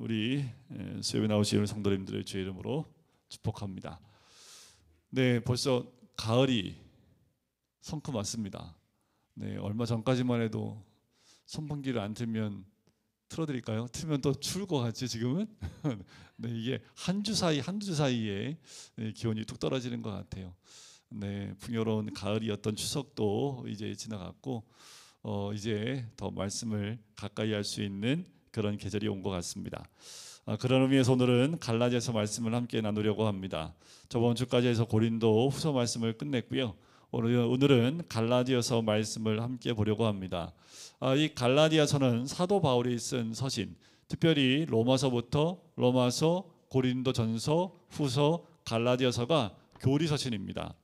우리 수요일에 나오시는 성도님들의 주의 이름으로 축복합니다. 네, 벌써 가을이 성큼 왔습니다. 네, 얼마 전까지만 해도 선풍기를 안 틀면 틀어드릴까요? 틀면 또 추울 것 같지 지금은? 네, 이게 한 주 사이에 기온이 뚝 떨어지는 것 같아요. 네, 풍요로운 가을이었던 추석도 이제 지나갔고 이제 더 말씀을 가까이 할 수 있는 그런 계절이 온 것 같습니다. 그런 의미에서 오늘은 갈라디아서 말씀을 함께 나누려고 합니다. 저번 주까지 해서 고린도 후서 말씀을 끝냈고요. 오늘은 갈라디아서 말씀을 함께 보려고 합니다. 이 갈라디아서는 사도 바울이 쓴 서신, 특별히 로마서부터 로마서, 고린도전서, 후서, 갈라디아서가 교리 서신입니다.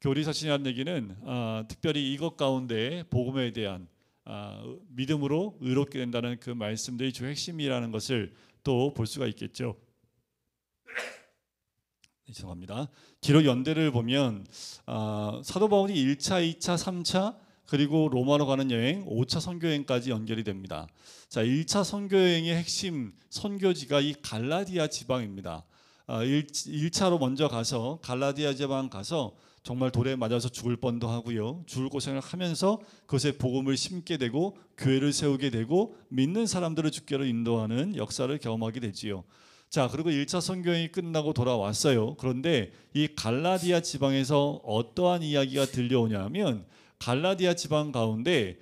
교리 서신이라는 얘기는 특별히 이것 가운데 복음에 대한 믿음으로 의롭게 된다는 그 말씀들이 주 핵심이라는 것을 또 볼 수가 있겠죠. 죄송합니다. 뒤로 연대를 보면 사도 바울이 1차, 2차, 3차 그리고 로마로 가는 여행 5차 선교여행까지 연결이 됩니다. 자, 1차 선교여행의 핵심 선교지가 이 갈라디아 지방입니다. 1차로 먼저 가서 갈라디아 지방 가서 정말 돌에 맞아서 죽을 뻔도 하고요. 죽을 고생을 하면서 그것에 복음을 심게 되고 교회를 세우게 되고 믿는 사람들을 주께로 인도하는 역사를 경험하게 되지요. 자, 그리고 1차 선교여행이 끝나고 돌아왔어요. 그런데 이 갈라디아 지방에서 어떠한 이야기가 들려오냐면 갈라디아 지방 가운데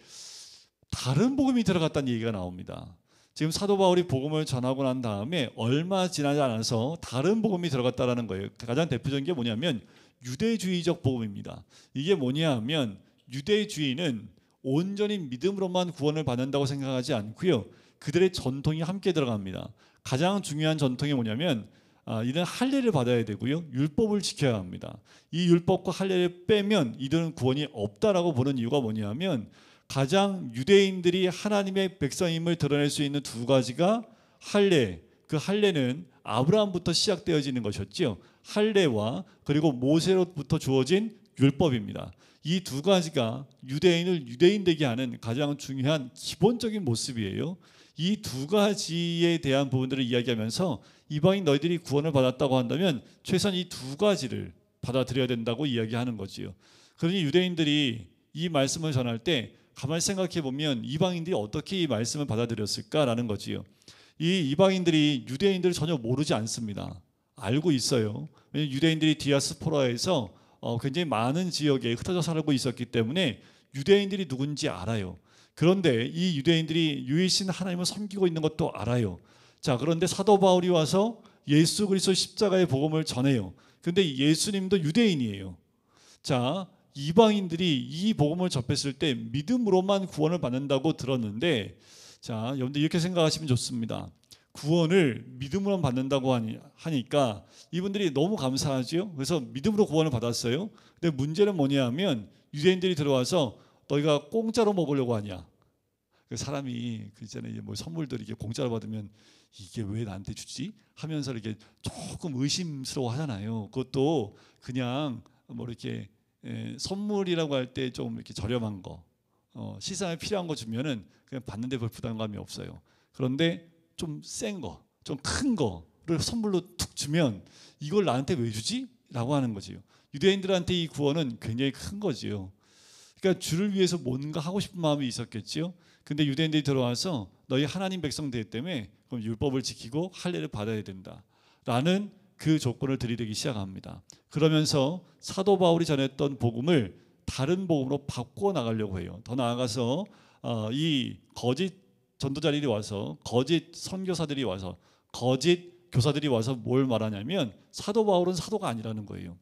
다른 복음이 들어갔다는 얘기가 나옵니다. 지금 사도 바울이 복음을 전하고 난 다음에 얼마 지나지 않아서 다른 복음이 들어갔다는 거예요. 가장 대표적인 게 뭐냐면 유대주의적 복음입니다. 이게 뭐냐 하면 유대주의는 온전히 믿음으로만 구원을 받는다고 생각하지 않고요. 그들의 전통이 함께 들어갑니다. 가장 중요한 전통이 뭐냐면 이들은 할례를 받아야 되고요. 율법을 지켜야 합니다. 이 율법과 할례를 빼면 이들은 구원이 없다라고 보는 이유가 뭐냐면 가장 유대인들이 하나님의 백성임을 드러낼 수 있는 두 가지가 할례, 그 할례는 아브라함부터 시작되어지는 것이었죠. 할례와 그리고 모세로부터 주어진 율법입니다. 이 두 가지가 유대인을 유대인 되게 하는 가장 중요한 기본적인 모습이에요. 이 두 가지에 대한 부분들을 이야기하면서 이방인 너희들이 구원을 받았다고 한다면 최소한 이 두 가지를 받아들여야 된다고 이야기하는 거지요. 그러니 유대인들이 이 말씀을 전할 때 가만히 생각해 보면 이방인들이 어떻게 이 말씀을 받아들였을까라는 거지요. 이 이방인들이 유대인들을 전혀 모르지 않습니다. 알고 있어요. 왜냐하면 유대인들이 디아스포라에서 굉장히 많은 지역에 흩어져 살고 있었기 때문에 유대인들이 누군지 알아요. 그런데 이 유대인들이 유일신 하나님을 섬기고 있는 것도 알아요. 자, 그런데 사도 바울이 와서 예수 그리스도 십자가의 복음을 전해요. 그런데 예수님도 유대인이에요. 자, 이방인들이 이 복음을 접했을 때 믿음으로만 구원을 받는다고 들었는데, 자, 여러분들 이렇게 생각하시면 좋습니다. 구원을 믿음으로 받는다고 하니까 이분들이 너무 감사하죠. 그래서 믿음으로 구원을 받았어요. 근데 문제는 뭐냐면 유대인들이 들어와서 너희가 공짜로 먹으려고 하냐? 그 사람이 그 있잖아요. 뭐 선물들 이게 공짜로 받으면 이게 왜 나한테 주지? 하면서 이렇게 조금 의심스러워 하잖아요. 그것도 그냥 뭐 이렇게 선물이라고 할 때 좀 이렇게 저렴한 거, 시장에 필요한 거 주면은 그냥 받는데 별 부담감이 없어요. 그런데 좀 센 거, 좀 큰 거를 선물로 툭 주면 이걸 나한테 왜 주지? 라고 하는 거지요. 유대인들한테 이 구원은 굉장히 큰 거지요. 그러니까 주를 위해서 뭔가 하고 싶은 마음이 있었겠지요. 근데 유대인들이 들어와서 너희 하나님 백성 되기 때문에 그럼 율법을 지키고 할례를 받아야 된다라는 그 조건을 들이대기 시작합니다. 그러면서 사도 바울이 전했던 복음을 다른 복음으로 바꿔 나가려고 해요. 더 나아가서 이 거짓 전도자들이 와서, 거짓 선교사들이 와서, 거짓 교사들이 와서 뭘 말하냐면 사도 바울은 사도가 아니라는 거예요.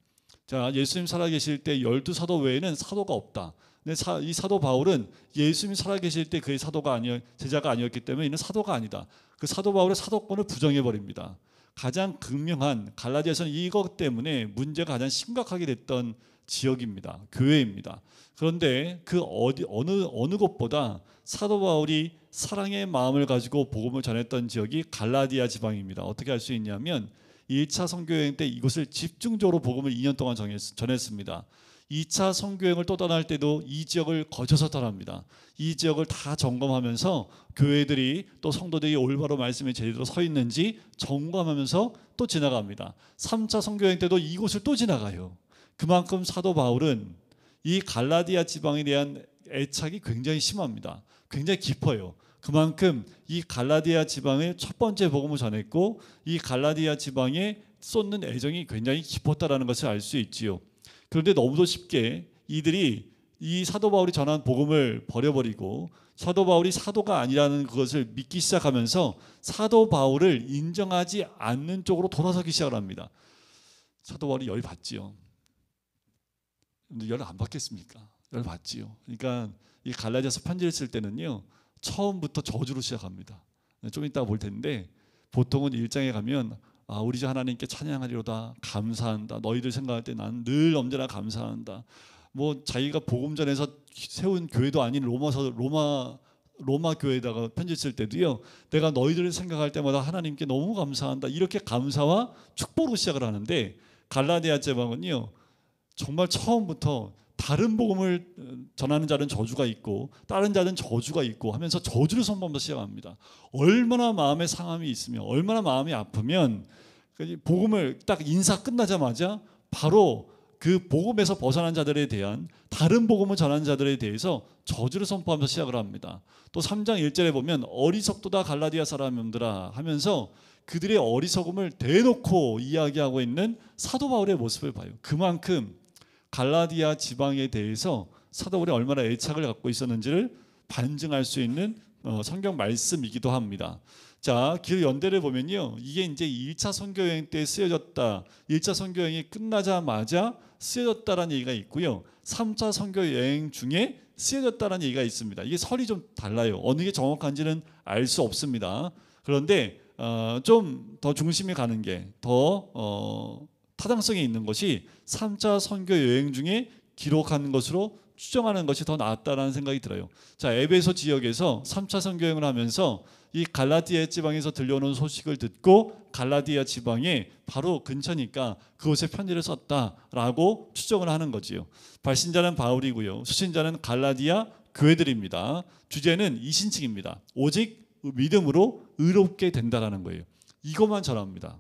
자, 예수님 살아계실 때 12사도 외에는 사도가 없다. 근데 이 사도 바울은 예수님 살아계실 때 그의 제자가 아니었기 때문에 이는 사도가 아니다. 그 사도 바울의 사도권을 부정해버립니다. 가장 극명한 갈라디아서는 이것 때문에 문제가 가장 심각하게 됐던 지역입니다. 교회입니다. 그런데 그 어느 곳보다 사도 바울이 사랑의 마음을 가지고 복음을 전했던 지역이 갈라디아 지방입니다. 어떻게 할 수 있냐면 1차 선교여행 때 이곳을 집중적으로 복음을 2년 동안 전했습니다. 2차 선교여행을 또 떠날 때도 이 지역을 거쳐서 떠납니다. 이 지역을 다 점검하면서 교회들이 또 성도들이 올바로 말씀에 제대로 서 있는지 점검하면서 또 지나갑니다. 3차 선교여행 때도 이곳을 또 지나가요. 그만큼 사도 바울은 이 갈라디아 지방에 대한 애착이 굉장히 심합니다. 굉장히 깊어요. 그만큼 이 갈라디아 지방에 첫 번째 복음을 전했고 이 갈라디아 지방에 쏟는 애정이 굉장히 깊었다라는 것을 알 수 있지요. 그런데 너무도 쉽게 이들이 이 사도 바울이 전한 복음을 버려버리고 사도 바울이 사도가 아니라는 그것을 믿기 시작하면서 사도 바울을 인정하지 않는 쪽으로 돌아서기 시작을 합니다. 사도 바울이 열 받지요. 근데 열 안 받겠습니까? 열 받지요. 그러니까 이 갈라디아서 편지를 쓸 때는요, 처음부터 저주로 시작합니다. 좀 이따가 볼 텐데 보통은 1장에 가면 우리 주 하나님께 찬양하리로다, 감사한다, 너희들 생각할 때 난 늘 언제나 감사한다. 뭐 자기가 복음 전에서 세운 교회도 아닌 로마 교회에다가 편지 쓸 때도요, 내가 너희들을 생각할 때마다 하나님께 너무 감사한다, 이렇게 감사와 축복으로 시작을 하는데 갈라디아 지방은요 정말 처음부터 다른 복음을 전하는 자는 저주가 있고 다른 자는 저주가 있고 하면서 저주를 선포하면서 시작합니다. 얼마나 마음에 상함이 있으면, 얼마나 마음이 아프면 복음을 딱 인사 끝나자마자 바로 그 복음에서 벗어난 자들에 대한, 다른 복음을 전하는 자들에 대해서 저주를 선포하면서 시작을 합니다. 또 3장 1절에 보면 어리석도다 갈라디아 사람들아 하면서 그들의 어리석음을 대놓고 이야기하고 있는 사도 바울의 모습을 봐요. 그만큼 갈라디아 지방에 대해서 사도 바울이 얼마나 애착을 갖고 있었는지를 반증할 수 있는 성경 말씀이기도 합니다. 자, 길 연대를 보면요, 이게 이제 1차 선교여행 때 쓰여졌다, 1차 선교여행이 끝나자마자 쓰여졌다라는 얘기가 있고요, 3차 선교여행 중에 쓰여졌다라는 얘기가 있습니다. 이게 설이 좀 달라요. 어느 게 정확한지는 알 수 없습니다. 그런데 좀 더 중심이 가는 게 더 타당성이 있는 것이 3차 선교 여행 중에 기록한 것으로 추정하는 것이 더 낫다라는 생각이 들어요. 자, 에베소 지역에서 3차 선교 여행을 하면서 이 갈라디아 지방에서 들려오는 소식을 듣고 갈라디아 지방에 바로 근처니까 그곳에 편지를 썼다라고 추정을 하는 거지요. 발신자는 바울이고요, 수신자는 갈라디아 교회들입니다. 주제는 이신칭입니다. 오직 믿음으로 의롭게 된다라는 거예요. 이것만 전합니다.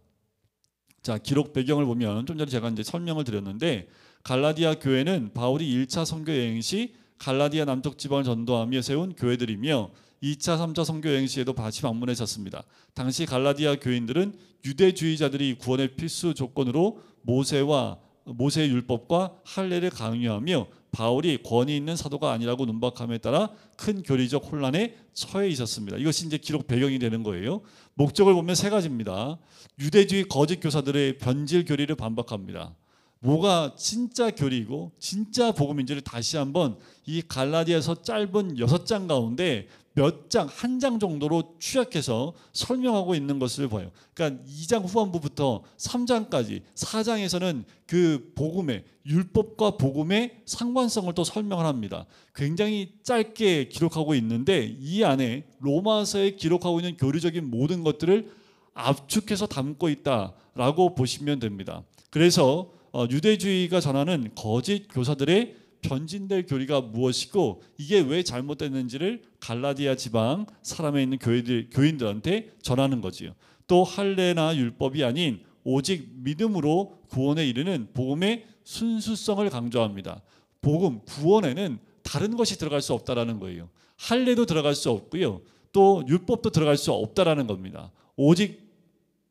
자, 기록 배경을 보면 좀 전에 제가 이제 설명을 드렸는데 갈라디아 교회는 바울이 1차 선교 여행 시 갈라디아 남쪽 지방을 전도하며 세운 교회들이며 2차, 3차 선교 여행 시에도 다시 방문했었습니다. 당시 갈라디아 교인들은 유대주의자들이 구원의 필수 조건으로 모세의 율법과 할례를 강요하며 바울이 권위 있는 사도가 아니라고 눈박함에 따라 큰 교리적 혼란에 처해 있었습니다. 이것이 이제 기록 배경이 되는 거예요. 목적을 보면 세 가지입니다. 유대주의 거짓 교사들의 변질 교리를 반박합니다. 뭐가 진짜 교리이고 진짜 복음인지를 다시 한번 이 갈라디아서 짧은 6장 가운데 몇 장, 한 장 정도로 취약해서 설명하고 있는 것을 봐요. 그러니까 2장 후반부부터 3장까지 4장에서는 그 복음의, 율법과 복음의 상관성을 또 설명을 합니다. 굉장히 짧게 기록하고 있는데 이 안에 로마서에 기록하고 있는 교리적인 모든 것들을 압축해서 담고 있다라고 보시면 됩니다. 그래서 유대주의가 전하는 거짓 교사들의 변진될 교리가 무엇이고 이게 왜 잘못됐는지를 갈라디아 지방 사람에 있는 교인들한테 전하는 거지요. 또 할례나 율법이 아닌 오직 믿음으로 구원에 이르는 복음의 순수성을 강조합니다. 복음, 구원에는 다른 것이 들어갈 수 없다라는 거예요. 할례도 들어갈 수 없고요, 또 율법도 들어갈 수 없다라는 겁니다. 오직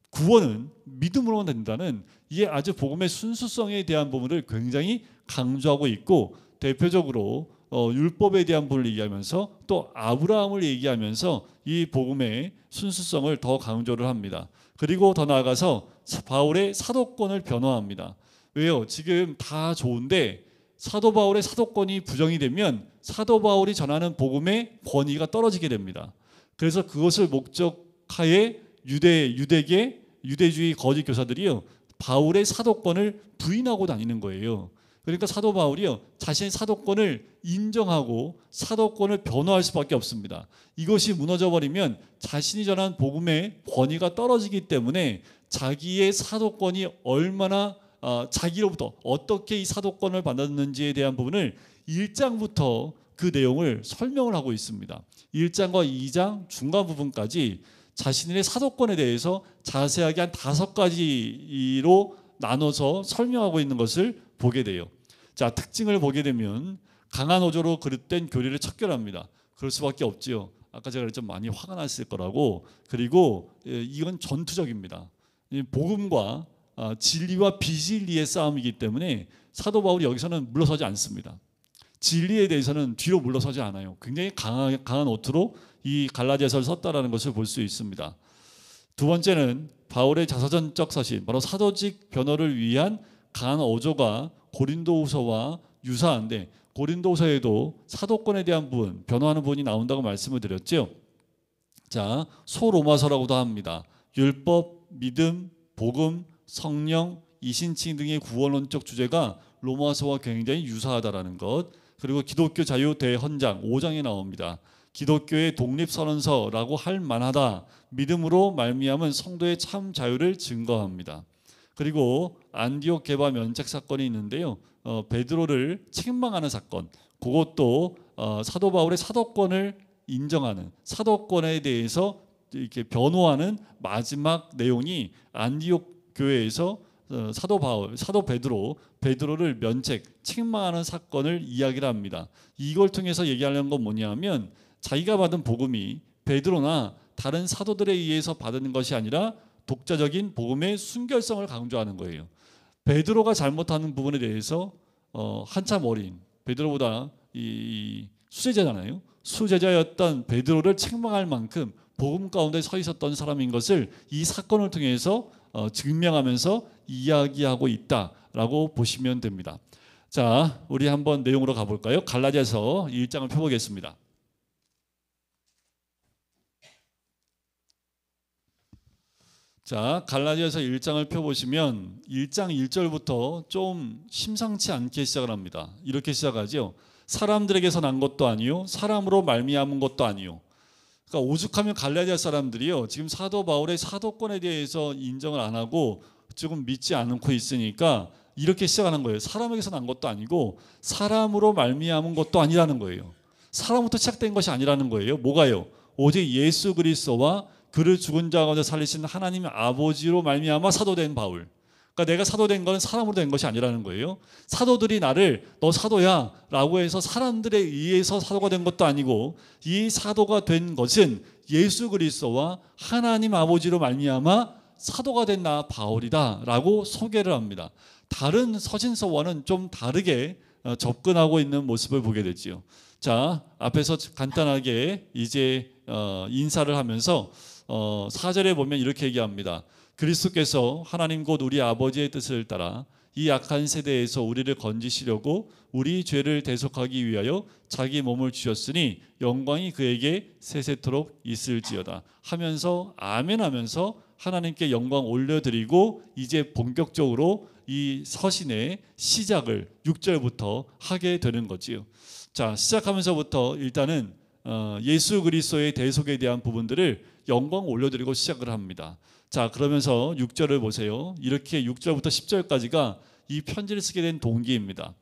구원은 믿음으로만 된다는, 이게 아주 복음의 순수성에 대한 부분을 굉장히 강조하고 있고, 대표적으로 율법에 대한 부분을 얘기하면서 또 아브라함을 얘기하면서 이 복음의 순수성을 더 강조를 합니다. 그리고 더 나아가서 바울의 사도권을 변호합니다. 왜요? 지금 다 좋은데 사도 바울의 사도권이 부정이 되면 사도 바울이 전하는 복음의 권위가 떨어지게 됩니다. 그래서 그것을 목적하에 유대주의 거짓 교사들이요, 바울의 사도권을 부인하고 다니는 거예요. 그러니까 사도 바울이요, 자신의 사도권을 인정하고 사도권을 변호할 수밖에 없습니다. 이것이 무너져 버리면 자신이 전한 복음의 권위가 떨어지기 때문에 자기의 사도권이 얼마나 자기로부터 어떻게 이 사도권을 받았는지에 대한 부분을 1장부터 그 내용을 설명을 하고 있습니다. 1장과 2장 중간 부분까지 자신의 사도권에 대해서 자세하게 한 5가지로 나눠서 설명하고 있는 것을 보게 돼요. 자, 특징을 보게 되면 강한 어조로 그릇된 교리를 척결합니다. 그럴 수밖에 없지요. 아까 제가 그랬죠. 많이 화가 났을 거라고. 그리고 이건 전투적입니다. 복음과 진리와 비진리의 싸움이기 때문에 사도 바울이 여기서는 물러서지 않습니다. 진리에 대해서는 뒤로 물러서지 않아요. 굉장히 강한 어투로 이 갈라디아서를 썼다라는 것을 볼 수 있습니다. 두 번째는 바울의 자서전적 서신, 바로 사도직 변호를 위한 강한 어조가 고린도후서와 유사한데, 고린도후서에도 사도권에 대한 부분, 변호하는 부분이 나온다고 말씀을 드렸죠. 자, 소로마서라고도 합니다. 율법, 믿음, 복음, 성령, 이신칭 등의 구원론적 주제가 로마서와 굉장히 유사하다라는 것. 그리고 기독교 자유 대헌장 5장에 나옵니다. 기독교의 독립선언서라고 할 만하다. 믿음으로 말미암은 성도의 참 자유를 증거합니다. 그리고 안디옥 개바 면책 사건이 있는데요. 베드로를 책망하는 사건. 그것도 사도 바울의 사도권을 인정하는, 사도권에 대해서 이렇게 변호하는 마지막 내용이 안디옥 교회에서 사도 바울, 사도 베드로를 책망하는 사건을 이야기를 합니다. 이걸 통해서 얘기하려는 건 뭐냐면, 자기가 받은 복음이 베드로나 다른 사도들에 의해서 받은 것이 아니라 독자적인 복음의 순결성을 강조하는 거예요. 베드로가 잘못하는 부분에 대해서 한참 어린, 베드로보다 이 수제자잖아요. 수제자였던 베드로를 책망할 만큼 복음 가운데 서 있었던 사람인 것을 이 사건을 통해서 증명하면서 이야기하고 있다라고 보시면 됩니다. 자, 우리 한번 내용으로 가볼까요? 갈라디아서 1장을 펴보겠습니다. 자, 갈라디아서 1장을 펴보시면 1장 1절부터 좀 심상치 않게 시작을 합니다. 이렇게 시작하죠. 사람들에게서 난 것도 아니요, 사람으로 말미암은 것도 아니요. 그러니까 오죽하면 갈라디아 사람들이요, 지금 사도 바울의 사도권에 대해서 인정을 안 하고 조금 믿지 않고 있으니까 이렇게 시작하는 거예요. 사람에게서 난 것도 아니고 사람으로 말미암은 것도 아니라는 거예요. 사람부터 시작된 것이 아니라는 거예요. 뭐가요? 오직 예수 그리스도와 그를 죽은 자 가운데 살리신 하나님 아버지로 말미암아 사도된 바울. 그러니까 내가 사도된 건 사람으로 된 것이 아니라는 거예요. 사도들이 나를 너 사도야 라고 해서 사람들에 의해서 사도가 된 것도 아니고, 이 사도가 된 것은 예수 그리스도와 하나님 아버지로 말미암아 사도가 된 나 바울이다 라고 소개를 합니다. 다른 서신서와는 좀 다르게 접근하고 있는 모습을 보게 되지요. 자, 앞에서 간단하게 이제 인사를 하면서 4절에 보면 이렇게 얘기합니다. 그리스도께서 하나님 곧 우리 아버지의 뜻을 따라 이 악한 세대에서 우리를 건지시려고 우리 죄를 대속하기 위하여 자기 몸을 주셨으니 영광이 그에게 세세토록 있을지어다 하면서 아멘 하면서 하나님께 영광 올려드리고, 이제 본격적으로 이 서신의 시작을 6절부터 하게 되는 거지요. 자, 시작하면서부터 일단은 예수 그리스도의 대속에 대한 부분들을 영광 올려드리고 시작을 합니다. 자, 그러면서 6절을 보세요. 이렇게 6절부터 10절까지가 이 편지를 쓰게 된 동기입니다.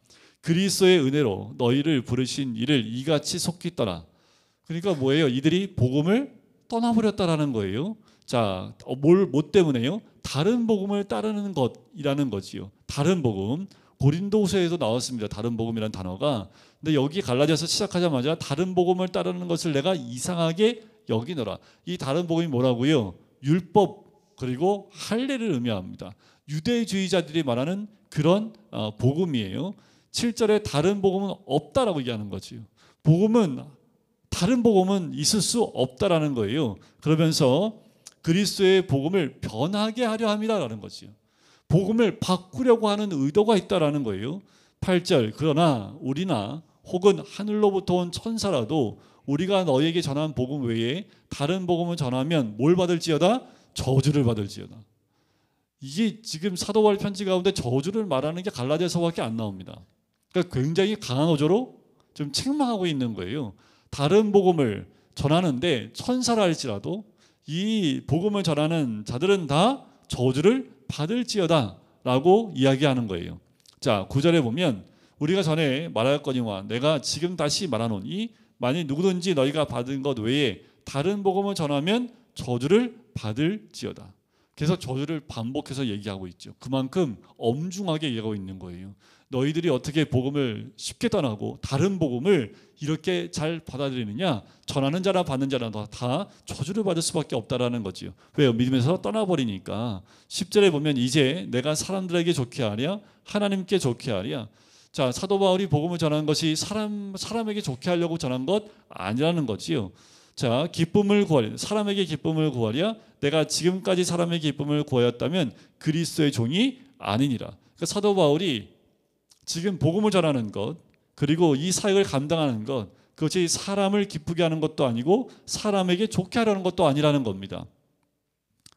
그리스도의 은혜로 너희를 부르신 이를 이같이 속히 떠나. 그러니까 뭐예요? 이들이 복음을 떠나버렸다라는 거예요. 자, 뭐 때문에요? 다른 복음을 따르는 것이라는 거지요. 다른 복음. 고린도후서에도 나왔습니다. 다른 복음이라는 단어가. 근데 여기 갈라디아서 시작하자마자 다른 복음을 따르는 것을 내가 이상하게 여기노라. 이 다른 복음이 뭐라고요? 율법 그리고 할례를 의미합니다. 유대주의자들이 말하는 그런 복음이에요. 7절에 다른 복음은 없다라고 얘기하는 거지요. 다른 복음은 있을 수 없다라는 거예요. 그러면서 그리스도의 복음을 변하게 하려 함이라는 거지요. 복음을 바꾸려고 하는 의도가 있다라는 거예요. 8절, 그러나 우리나 혹은 하늘로부터 온 천사라도 우리가 너희에게 전한 복음 외에 다른 복음을 전하면 뭘 받을지어다? 저주를 받을지어다. 이게 지금 사도 바울 편지 가운데 저주를 말하는 게 갈라디아서밖에 안 나옵니다. 그러니까 굉장히 강한 어조로 좀 책망하고 있는 거예요. 다른 복음을 전하는데 천사라 할지라도 이 복음을 전하는 자들은 다 저주를 받을지어다 라고 이야기하는 거예요. 자, 9절에 보면 우리가 전에 말하였거니와 내가 지금 다시 말하노니 만일 누구든지 너희가 받은 것 외에 다른 복음을 전하면 저주를 받을지어다. 그래서 저주를 반복해서 얘기하고 있죠. 그만큼 엄중하게 얘기하고 있는 거예요. 너희들이 어떻게 복음을 쉽게 떠나고 다른 복음을 이렇게 잘 받아들이느냐, 전하는 자나 받는 자나 다 저주를 받을 수밖에 없다라는 거지요. 왜요? 믿음에서 떠나버리니까. 10절에 보면 이제 내가 사람들에게 좋게 하랴 하나님께 좋게 하랴. 자, 사도 바울이 복음을 전하는 것이 사람에게 좋게 하려고 전한 것 아니라는 거지요. 자, 기쁨을 구하랴. 사람에게 기쁨을 구하랴. 내가 지금까지 사람의 기쁨을 구하였다면 그리스도의 종이 아니니라. 그러니까 사도 바울이 지금 복음을 전하는 것, 그리고 이 사역을 감당하는 것, 그것이 사람을 기쁘게 하는 것도 아니고 사람에게 좋게 하려는 것도 아니라는 겁니다.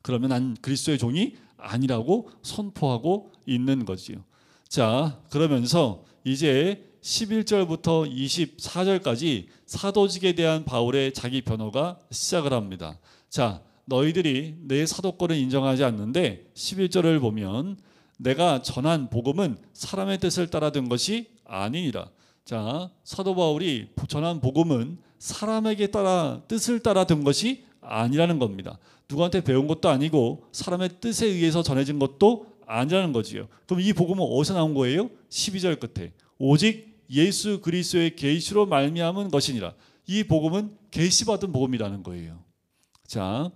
그러면 난 그리스도의 종이 아니라고 선포하고 있는 거지요. 자, 그러면서 이제 11절부터 24절까지 사도직에 대한 바울의 자기 변호가 시작을 합니다. 자, 너희들이 내 사도권을 인정하지 않는데 11절을 보면 내가 전한 복음은 사람의 뜻을 따라 된 것이 아니니라. 자, 사도 바울이 전한 복음은 사람에게 뜻을 따라 된 것이 아니라는 겁니다. 누구한테 배운 것도 아니고 사람의 뜻에 의해서 전해진 것도 아니라는 거지요. 그럼 이 복음은 어디서 나온 거예요? 12절 끝에 오직 예수 그리스도의 계시로 말미암은 것이니라. 이 복음은 계시받은 복음이라는 거예요. 자,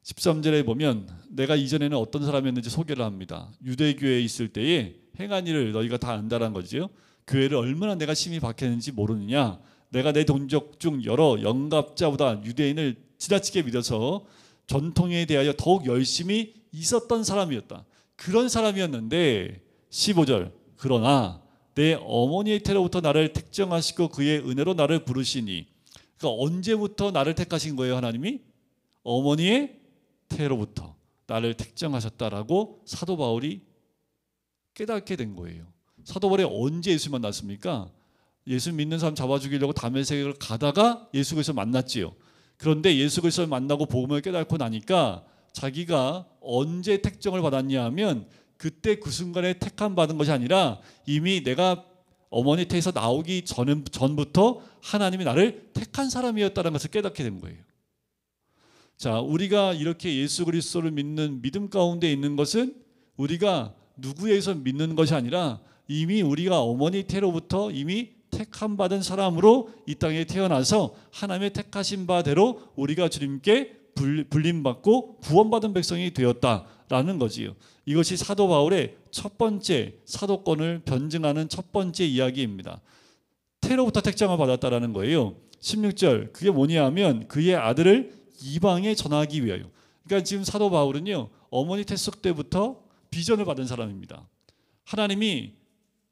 13절에 보면 내가 이전에는 어떤 사람이었는지 소개를 합니다. 유대교회에 있을 때에 행한 일을 너희가 다 안다는 거죠. 교회를 얼마나 내가 심히 박했는지 모르느냐. 내가 내 동족 중 여러 영갑자보다 유대인을 지나치게 믿어서 전통에 대하여 더욱 열심히 있었던 사람이었다. 그런 사람이었는데 15절 그러나 내 어머니의 태로부터 나를 택정하시고 그의 은혜로 나를 부르시니. 그러니까 언제부터 나를 택하신 거예요? 하나님이 어머니의 태로부터 나를 택정하셨다라고 사도 바울이 깨닫게 된 거예요. 사도 바울이 언제 예수 만났습니까? 예수 믿는 사람 잡아 죽이려고 다메섹을 가다가 예수 그리스도를 만났지요. 그런데 예수 그리스도를 만나고 복음을 깨닫고 나니까 자기가 언제 택정을 받았냐 하면 그때 그 순간에 택함 받은 것이 아니라 이미 내가 어머니 태에서 나오기 전부터 하나님이 나를 택한 사람이었다는 것을 깨닫게 된 거예요. 자, 우리가 이렇게 예수 그리스도를 믿는 믿음 가운데 있는 것은 우리가 누구에서 믿는 것이 아니라 이미 우리가 어머니 태로부터 이미 택함 받은 사람으로 이 땅에 태어나서 하나님의 택하신 바대로 우리가 주님께 불림받고 구원받은 백성이 되었다라는 거지요. 이것이 사도 바울의 첫 번째 사도권을 변증하는 첫 번째 이야기입니다. 태로부터 택정을 받았다라는 거예요. 16절 그게 뭐냐 하면 그의 아들을 이방에 전하기 위하여. 그러니까 지금 사도 바울은요 어머니 태속 때부터 비전을 받은 사람입니다. 하나님이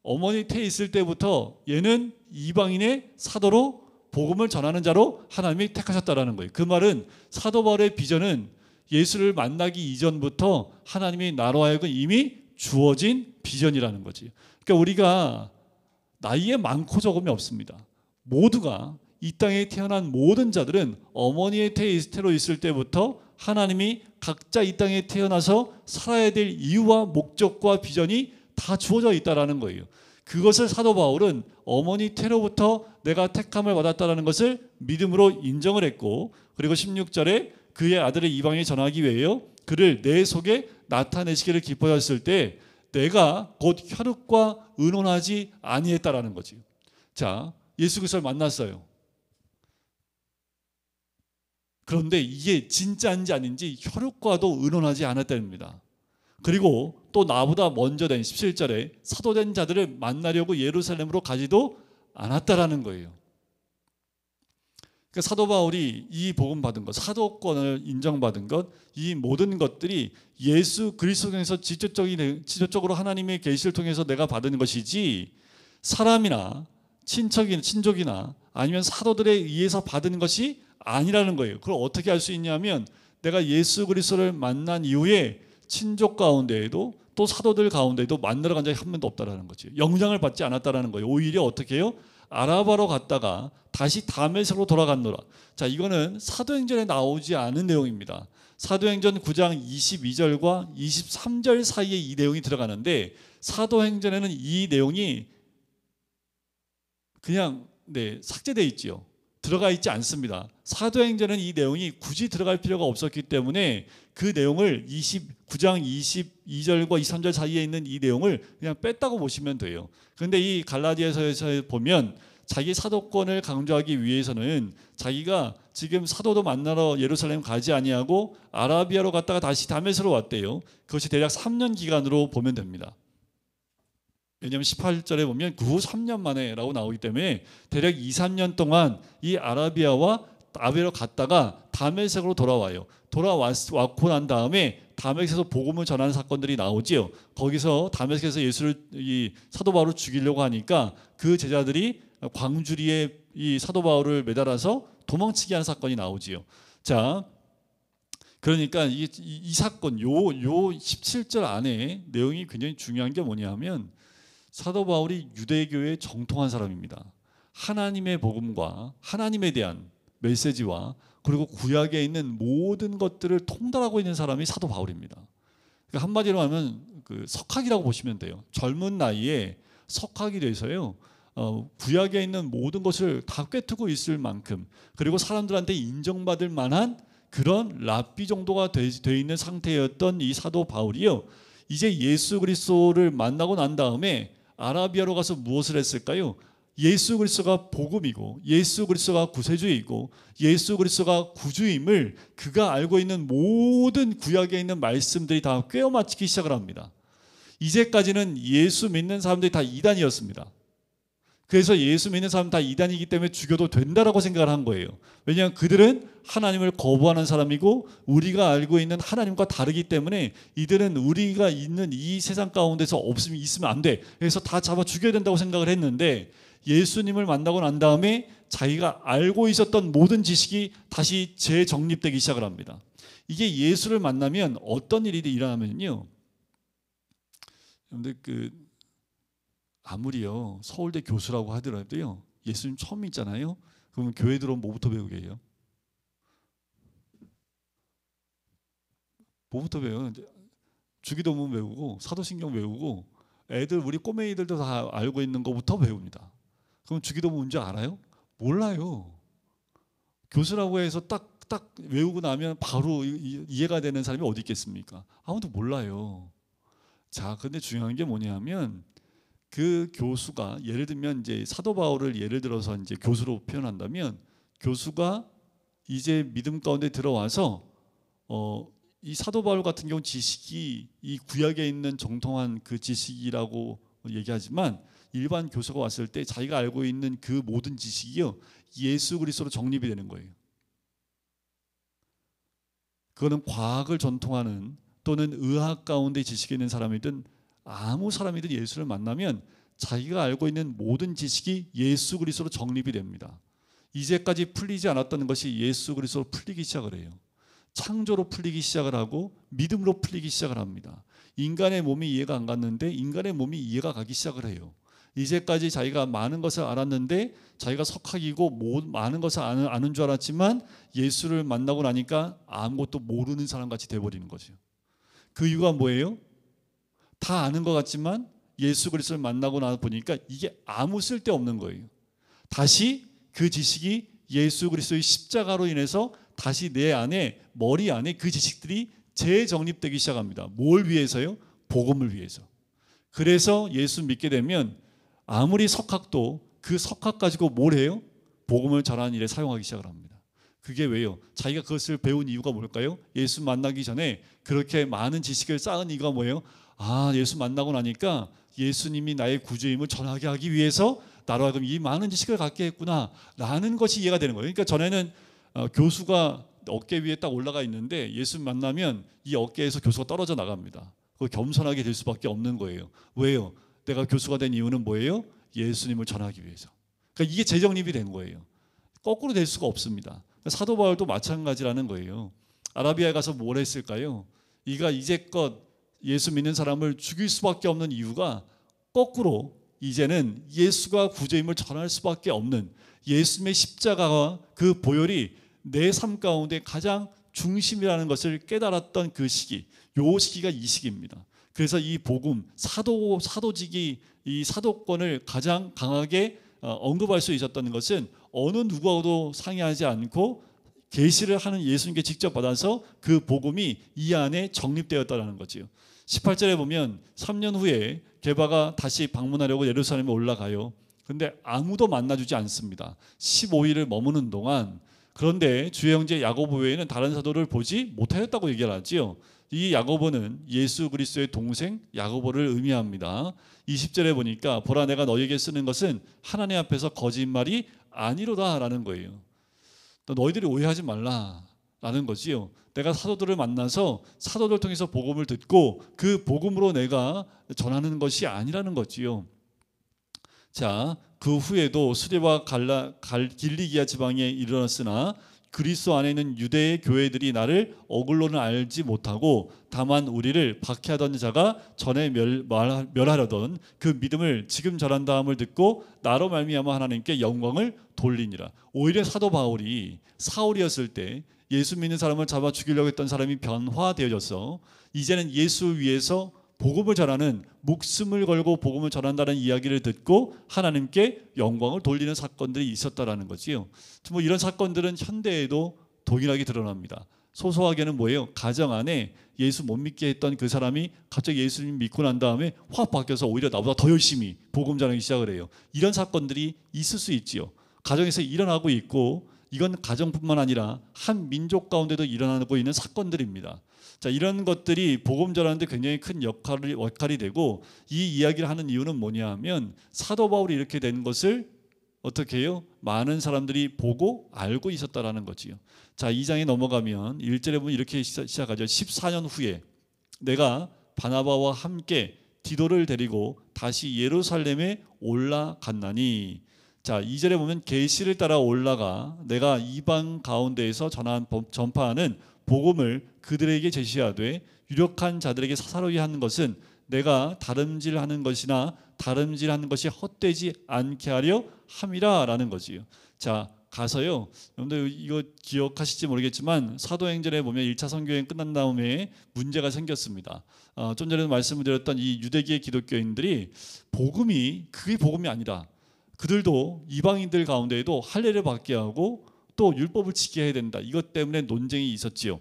어머니 태에 있을 때부터 얘는 이방인의 사도로 복음을 전하는 자로 하나님이 택하셨다라는 거예요. 그 말은 사도 바울의 비전은 예수를 만나기 이전부터 하나님이 나로 하여금 이미 주어진 비전이라는 거지. 그러니까 우리가 나이에 많고 적음이 없습니다. 모두가 이 땅에 태어난 모든 자들은 어머니의 태로 있을 때부터 하나님이 각자 이 땅에 태어나서 살아야 될 이유와 목적과 비전이 다 주어져 있다라는 거예요. 그것을 사도 바울은 어머니 태로부터 내가 택함을 받았다라는 것을 믿음으로 인정을 했고, 그리고 16절에 그의 아들을 이방에 전하기 위하여 그를 내 속에 나타내시기를 기뻐하였을 때 내가 곧 혈육과 의논하지 아니했다라는 거지. 자, 예수 그리스도를 만났어요. 그런데 이게 진짜인지 아닌지 혈육과도 의논하지 않았답니다. 그리고 또 나보다 먼저 된 17절에 사도된 자들을 만나려고 예루살렘으로 가지도 않았다라는 거예요. 그러니까 사도 바울이 이 복음 받은 것, 사도권을 인정받은 것, 이 모든 것들이 예수 그리스도에서 직접적으로 하나님의 계시를 통해서 내가 받은 것이지 사람이나 친족이나 아니면 사도들에 의해서 받은 것이 아니라는 거예요. 그걸 어떻게 알 수 있냐면 내가 예수 그리스도를 만난 이후에 친족 가운데에도 또 사도들 가운데에도 만나러 간 적이 한 번도 없다라는 거지. 영향을 받지 않았다라는 거예요. 오히려 어떻게 해요? 아라바로 갔다가 다시 다메섹으로 돌아갔노라. 자, 이거는 사도행전에 나오지 않은 내용입니다. 사도행전 9장 22절과 23절 사이에 이 내용이 들어가는데 사도행전에는 이 내용이 그냥 삭제되어 있지요. 들어가 있지 않습니다. 사도행전은 이 내용이 굳이 들어갈 필요가 없었기 때문에 그 내용을 9장 22절과 23절 사이에 있는 이 내용을 그냥 뺐다고 보시면 돼요. 그런데 이 갈라디아서에서 보면 자기 사도권을 강조하기 위해서는 자기가 지금 사도도 만나러 예루살렘 가지 아니하고 아라비아로 갔다가 다시 다메섹으로 왔대요. 그것이 대략 3년 기간으로 보면 됩니다. 왜냐하면 18절에 보면 그 후 3년 만에 라고 나오기 때문에 대략 2, 3년 동안 이 아라비아와 아베로 갔다가 다메섹으로 돌아와요. 돌아왔고 난 다음에 다메섹에서 복음을 전하는 사건들이 나오지요. 거기서 다메섹에서 예수를 이 사도 바울을 죽이려고 하니까 그 제자들이 광주리에 이 사도 바울을 매달아서 도망치게 하는 사건이 나오지요. 자, 그러니까 이 사건 요 17절 안에 내용이 굉장히 중요한 게 뭐냐면 사도 바울이 유대교에 정통한 사람입니다. 하나님의 복음과 하나님에 대한 메시지와 그리고 구약에 있는 모든 것들을 통달하고 있는 사람이 사도 바울입니다. 그러니까 한마디로 하면 그 석학이라고 보시면 돼요. 젊은 나이에 석학이 돼서요. 구약에 있는 모든 것을 다 꿰뚫고 있을 만큼 그리고 사람들한테 인정받을 만한 그런 랍비 정도가 돼 있는 상태였던 이 사도 바울이요. 이제 예수 그리스도를 만나고 난 다음에 아라비아로 가서 무엇을 했을까요? 예수 그리스도가 복음이고 예수 그리스도가 구세주이고 예수 그리스도가 구주임을 그가 알고 있는 모든 구약에 있는 말씀들이 다 꿰어 맞추기 시작을 합니다. 이제까지는 예수 믿는 사람들이 다 이단이었습니다. 그래서 예수 믿는 사람 다 이단이기 때문에 죽여도 된다라고 생각을 한 거예요. 왜냐하면 그들은 하나님을 거부하는 사람이고 우리가 알고 있는 하나님과 다르기 때문에 이들은 우리가 있는 이 세상 가운데서 있으면 안 돼. 그래서 다 잡아 죽여야 된다고 생각을 했는데 예수님을 만나고 난 다음에 자기가 알고 있었던 모든 지식이 다시 재정립되기 시작을 합니다. 이게 예수를 만나면 어떤 일이 일어나면요. 여러분들 아무리요 서울대 교수라고 하더라도요 예수님 처음 있잖아요. 그러면 교회 들어오면 뭐부터 배우게 해요? 뭐부터 배워요? 주기도문 배우고 사도신경 배우고 애들 우리 꼬맹이들도 다 알고 있는 것부터 배웁니다. 그럼 주기도문 뭔지 알아요? 몰라요. 교수라고 해서 딱 외우고 나면 바로 이해가 되는 사람이 어디 있겠습니까? 아무도 몰라요. 자, 근데 중요한 게 뭐냐면 그 교수가 예를 들면 이제 사도 바울을 예를 들어서 이제 교수로 표현한다면 교수가 이제 믿음 가운데 들어와서 이 사도 바울 같은 경우 지식이 이 구약에 있는 정통한 그 지식이라고 얘기하지만 일반 교수가 왔을 때 자기가 알고 있는 그 모든 지식이요 예수 그리스도로 정립이 되는 거예요. 그거는 과학을 전통하는 또는 의학 가운데 지식이 있는 사람이든 아무 사람이든 예수를 만나면 자기가 알고 있는 모든 지식이 예수 그리스도로 정립이 됩니다. 이제까지 풀리지 않았던 것이 예수 그리스도로 풀리기 시작을 해요. 창조로 풀리기 시작을 하고 믿음으로 풀리기 시작을 합니다. 인간의 몸이 이해가 안 갔는데 인간의 몸이 이해가 가기 시작을 해요. 이제까지 자기가 많은 것을 알았는데 자기가 석학이고 많은 것을 아는 줄 알았지만 예수를 만나고 나니까 아무것도 모르는 사람같이 돼버리는 거죠. 그 이유가 뭐예요? 다 아는 것 같지만 예수 그리스도를 만나고 나서 보니까 이게 아무 쓸데없는 거예요. 다시 그 지식이 예수 그리스도의 십자가로 인해서 다시 내 안에 머리 안에 그 지식들이 재정립되기 시작합니다. 뭘 위해서요? 복음을 위해서. 그래서 예수 믿게 되면 아무리 석학도 그 석학 가지고 뭘 해요? 복음을 전하는 일에 사용하기 시작을 합니다. 그게 왜요? 자기가 그것을 배운 이유가 뭘까요? 예수 만나기 전에 그렇게 많은 지식을 쌓은 이유가 뭐예요? 아, 예수 만나고 나니까 예수님이 나의 구주임을 전하게 하기 위해서 나로 하여금 이 많은 지식을 갖게 했구나 라는 것이 이해가 되는 거예요. 그러니까 전에는 교수가 어깨 위에 딱 올라가 있는데 예수 만나면 이 어깨에서 교수가 떨어져 나갑니다. 겸손하게 될 수밖에 없는 거예요. 왜요? 내가 교수가 된 이유는 뭐예요? 예수님을 전하기 위해서. 그러니까 이게 재정립이 된 거예요. 거꾸로 될 수가 없습니다. 사도 바울도 마찬가지라는 거예요. 아라비아에 가서 뭘 했을까요? 이가 이제껏 예수 믿는 사람을 죽일 수밖에 없는 이유가 거꾸로 이제는 예수가 구주임을 전할 수밖에 없는 예수님의 십자가와 그 보혈이 내 삶 가운데 가장 중심이라는 것을 깨달았던 그 시기, 요 시기가 이 시기입니다. 그래서 이 복음, 사도직이 이 사도권을 가장 강하게 언급할 수 있었던 것은 어느 누구와도 상의하지 않고 계시를 하는 예수님께 직접 받아서 그 복음이 이 안에 정립되었다는 거지요. 18절에 보면 3년 후에 게바가 다시 방문하려고 예루살렘에 올라가요. 근데 아무도 만나주지 않습니다. 15일을 머무는 동안. 그런데 주의 형제 야고보 외에는 다른 사도를 보지 못하였다고 얘기를 하지요. 이 야고보는 예수 그리스도의 동생 야고보를 의미합니다. 20절에 보니까 보라 내가 너희에게 쓰는 것은 하나님 앞에서 거짓말이 아니로다 라는 거예요. 너희들이 오해하지 말라라는 거지요. 내가 사도들을 만나서 사도들 통해서 복음을 듣고 그 복음으로 내가 전하는 것이 아니라는 거지요. 자, 그 후에도 수레와 길리기아 지방에 이르렀으나 그리스도 안에 있는 유대의 교회들이 나를 어글로는 알지 못하고 다만 우리를 박해하던 자가 전에 멸하려던 그 믿음을 지금 전한다함을 듣고 나로 말미암아 하나님께 영광을 돌리니라. 오히려 사도 바울이 사울이었을 때 예수 믿는 사람을 잡아 죽이려고 했던 사람이 변화되어져서 이제는 예수 위에서 복음을 전하는, 목숨을 걸고 복음을 전한다는 이야기를 듣고 하나님께 영광을 돌리는 사건들이 있었다라는 거지요. 뭐 이런 사건들은 현대에도 동일하게 드러납니다. 소소하게는 뭐예요? 가정 안에 예수 못 믿게 했던 그 사람이 갑자기 예수님 믿고 난 다음에 확 바뀌어서 오히려 나보다 더 열심히 복음 전하기 시작을 해요. 이런 사건들이 있을 수 있지요. 가정에서 일어나고 있고, 이건 가정뿐만 아니라 한 민족 가운데도 일어나고 있는 사건들입니다. 자, 이런 것들이 복음 전하는데 굉장히 큰 역할이 되고, 이 이야기를 하는 이유는 뭐냐 하면 사도 바울이 이렇게 된 것을 어떻게 해요? 많은 사람들이 보고 알고 있었다라는 거지요. 자, 2장에 넘어가면 1절에 보면 이렇게 시작하죠. 14년 후에 내가 바나바와 함께 디도를 데리고 다시 예루살렘에 올라갔나니. 자, 2절에 보면 계시를 따라 올라가 내가 이방 가운데에서 전파하는 복음을 그들에게 제시하되 유력한 자들에게 사사로이 하는 것은 내가 다름질하는 것이나 다름질하는 것이 헛되지 않게 하려 함이라라는 거지요. 자, 가서요. 여러분들 이거 기억하실지 모르겠지만 사도행전에 보면 1차 선교여행 끝난 다음에 문제가 생겼습니다. 좀 전에 말씀을 드렸던 이 유대기의 기독교인들이 그게 복음이 아니라 그들도 이방인들 가운데에도 할례를 받게 하고 또 율법을 지켜야 해야 된다. 이것 때문에 논쟁이 있었지요.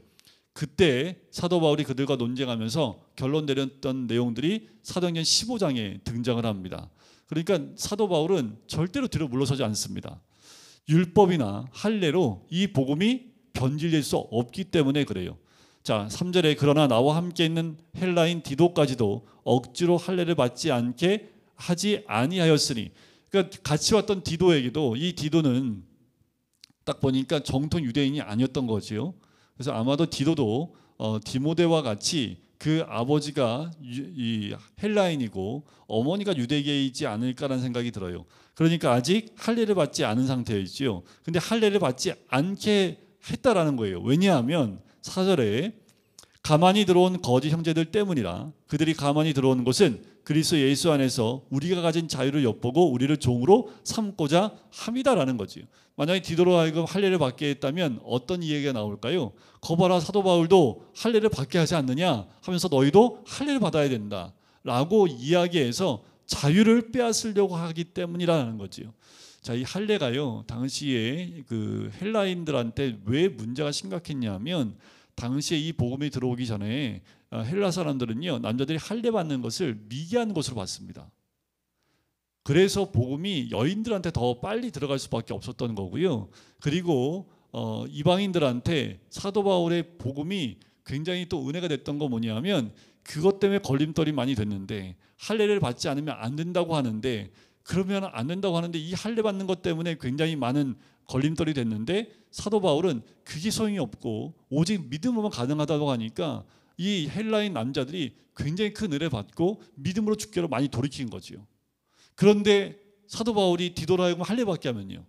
그때 사도 바울이 그들과 논쟁하면서 결론 내렸던 내용들이 사도행전 15장에 등장을 합니다. 그러니까 사도 바울은 절대로 뒤로 물러서지 않습니다. 율법이나 할례로 이 복음이 변질될 수 없기 때문에 그래요. 자, 3절에 그러나 나와 함께 있는 헬라인 디도까지도 억지로 할례를 받지 않게 하지 아니하였으니, 그러니까 같이 왔던 디도에게도, 이 디도는 딱 보니까 정통 유대인이 아니었던 거지요. 그래서 아마도 디도도 디모데와 같이 그 아버지가 이 헬라인이고 어머니가 유대계이지 않을까라는 생각이 들어요. 그러니까 아직 할례를 받지 않은 상태이지요. 근데 할례를 받지 않게 했다라는 거예요. 왜냐하면 4절에 가만히 들어온 거짓 형제들 때문이라. 그들이 가만히 들어온 것은 그리스도 예수 안에서 우리가 가진 자유를 엿보고 우리를 종으로 삼고자 함이다라는 거지요. 만약에 디도로 하여금 할례를 받게 했다면 어떤 이야기가 나올까요? 거봐라, 사도 바울도 할례를 받게 하지 않느냐 하면서 너희도 할례를 받아야 된다라고 이야기해서 자유를 빼앗으려고 하기 때문이라는 거지요. 자, 이 할례가요, 당시에 그 헬라인들한테 왜 문제가 심각했냐면, 당시에 이 복음이 들어오기 전에 헬라 사람들은요, 남자들이 할례 받는 것을 미개한 것으로 봤습니다. 그래서 복음이 여인들한테 더 빨리 들어갈 수밖에 없었던 거고요. 그리고 이방인들한테 사도 바울의 복음이 굉장히 또 은혜가 됐던 거 뭐냐면, 그것 때문에 걸림돌이 많이 됐는데, 할례를 받지 않으면 안 된다고 하는데, 그러면 안 된다고 하는데 이 할례 받는 것 때문에 굉장히 많은 걸림돌이 됐는데, 사도 바울은 그게 소용이 없고 오직 믿음으로만 가능하다고 하니까 이 헬라인 남자들이 굉장히 큰 은혜 받고 믿음으로 주께로 많이 돌이킨 거지요. 그런데 사도 바울이 디도로 하여금 할례 받게 하면요,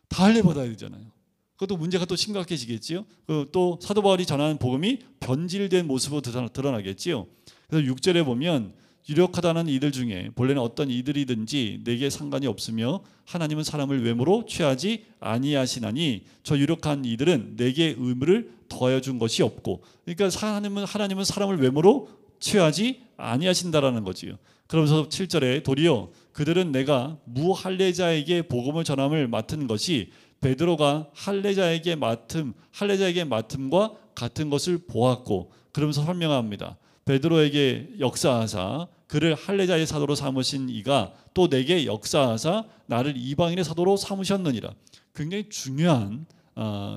다 할례 받아야 되잖아요. 그것도 문제가 또 심각해지겠지요. 또 사도 바울이 전하는 복음이 변질된 모습으로 드러나겠지요. 그래서 6절에 보면 유력하다는 이들 중에 본래는 어떤 이들이든지 내게 상관이 없으며 하나님은 사람을 외모로 취하지 아니하시나니 저 유력한 이들은 내게 의무를 더하여 준 것이 없고, 그러니까 하나님은 사람을 외모로 취하지 아니하신다라는 거지요. 그러면서 7절에 도리어 그들은 내가 무할례자에게 복음을 전함을 맡은 것이 베드로가 할례자에게 맡음과 같은 것을 보았고, 그러면서 설명합니다. 베드로에게 역사하사 그를 할례자의 사도로 삼으신 이가 또 내게 역사하사 나를 이방인의 사도로 삼으셨느니라. 굉장히 중요한